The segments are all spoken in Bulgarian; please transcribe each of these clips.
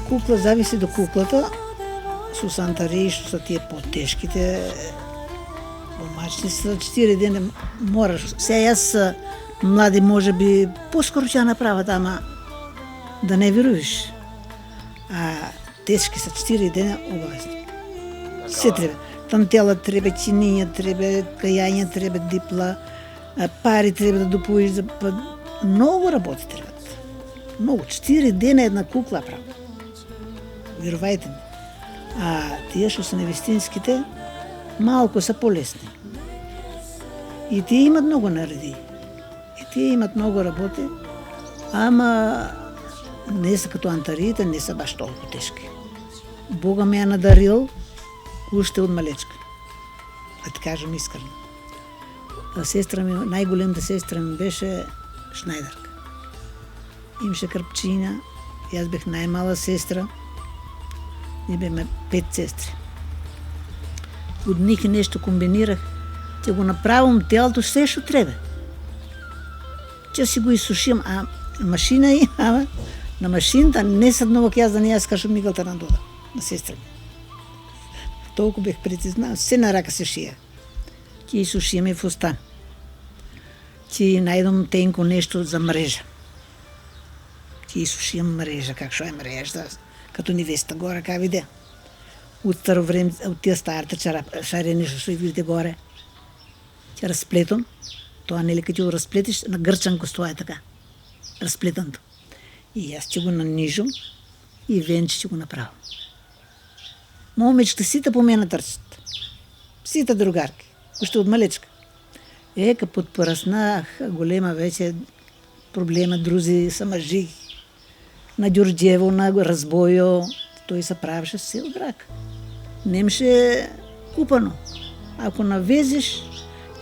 Кукла зависи до куклата. Со сантари, што са тие потешките, помачни са 4 дена мораш. Сега јас млади може би поскоро ќе ја направат, ама да не веруваш. А тешки са 4 дена обавезно. Се треба. Тантела треба, чиниња треба, кајање треба, дипла, пари треба да допуиш, многу работи треба. Многу, 4 дена една кукла право. Верувајте ми. А тие што се невестинските, малку се полесни. И тие имат многу нареди. И тие имат многу работи, ама не се като антариите, не се баш толку тешки. Бога ме ја надарил уште од малечка. Да ти кажам искрено. Сестра ми, најголемата сестра ми беше Шнајдарка. Имаше крпчиња, јас бех најмала сестра. Ние беме 5 сестри. Од них нешто комбинирах, ќе го направам телото се што треба. Ќе си го исушим, а машина има, на машината не седнувах јас да не ја скашам мигалта на дода, на сестра ми. Толку бех прецизна, се на рака се шија. Ќе исушиме фустан. Ќе најдам тенко нешто за мрежа. Ќе исушим мрежа, как шо е мрежа, като невеста горе, ка виде. Од старо време, од тие старите шарени што видите горе. Ќе расплетам, тоа нели кога ќе го расплетиш, на грчанко стоја така, расплетанто. И јас ќе го нанижам и венче ќе го направам. Момичките сите по мене трчат. Сите другарки, уште од малечка. Ка подпораснах голема веќе проблема, друзи се мажи. На Ѓурѓево, на Разбојо, тој се правеше се од рак. Немше купано. Ако навезеш,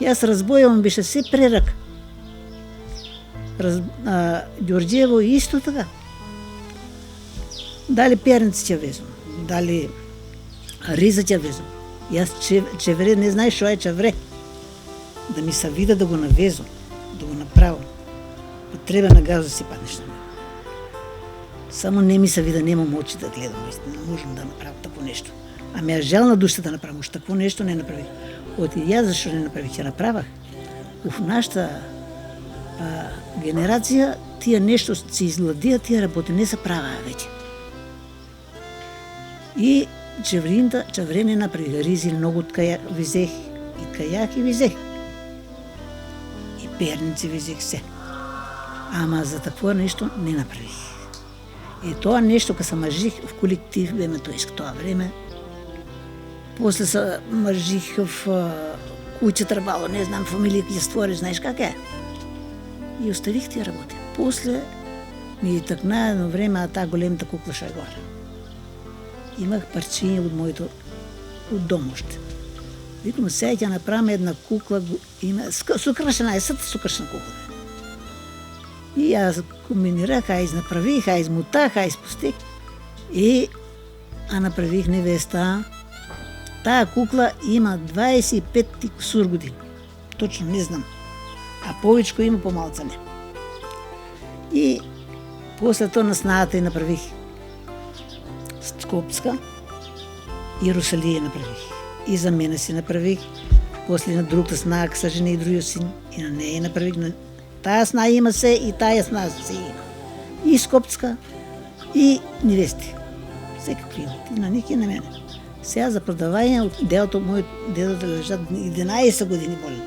јас Разбојо беше се прерак. Ѓурѓево исто така. Дали перници ќе везам, дали риза ќе везам. Јас чевре, не знаеш што е чевре. Да ми се вида да го навезам, да го направам. Треба на газ да си паднеш на мене. Само не ми се вида, немам очи да гледам, не можам да направам тако нешто. А ме желна душа да направам, уште тако нешто не направих. Оти јас зашто не направих, ќе направах. Нашата генерација, тие нешто се изладија, тие работи не се праваа веќе. И чевре не направих, ризи многу од визех, и кајак и визех. И перници визех се. Ама за такво нешто не направих. И тоа нешто кога се мажих в колектив, беме тоешко тоа време. После се мажих в куќа трбало, не знам, фамилија ќе створиш, знаеш как е. И оставих тие работи. После ми такна едно време, а таа големата кукла што е горе. Имах парчиња од моето, од домоште. Викам, сега ќе направиме една кукла, сукрашена е, сукрашена кукла. И јас комбинирах, направих, измутах, изпустих и направих невеста. Таа кукла има 25 и кусур години. Точно не знам. А повечко има, помалца не. И после тоа на снаата и направих Скопска, Иерусалија направих. И за мене си направих. После на другата снака са жена и другиот син. И на неја направих. Таа сна има се и таа сна се има. И Скопска, и невести. Секакви имат. И на них и на мене. Сега за продавање од делото, мојот дедото лежат 11 години боли.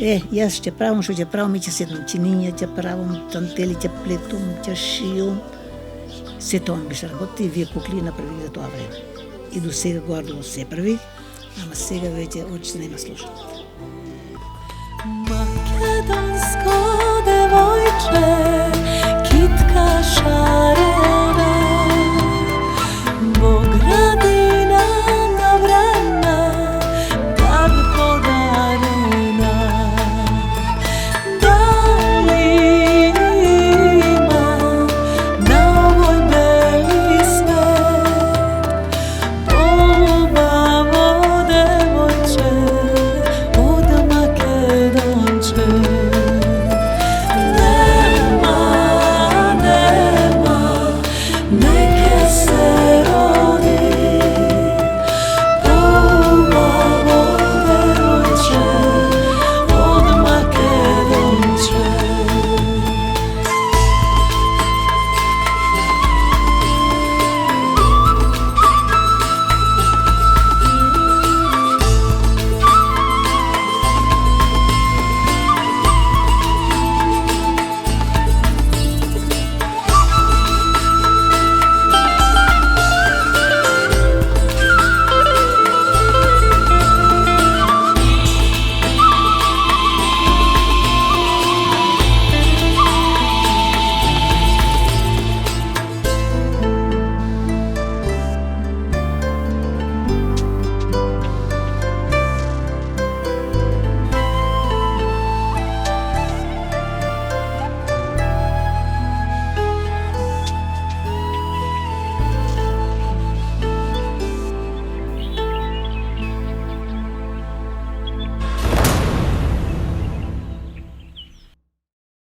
Јас ќе правам што ќе правам и ќе седнам чиниња, ќе правам тантели, ќе плетам, ќе шијам. Се тоа ми беше работа и вие кукли направих за тоа време. И до сега гордо се правих, ама сега веќе очите нема слушат. Македонско девојче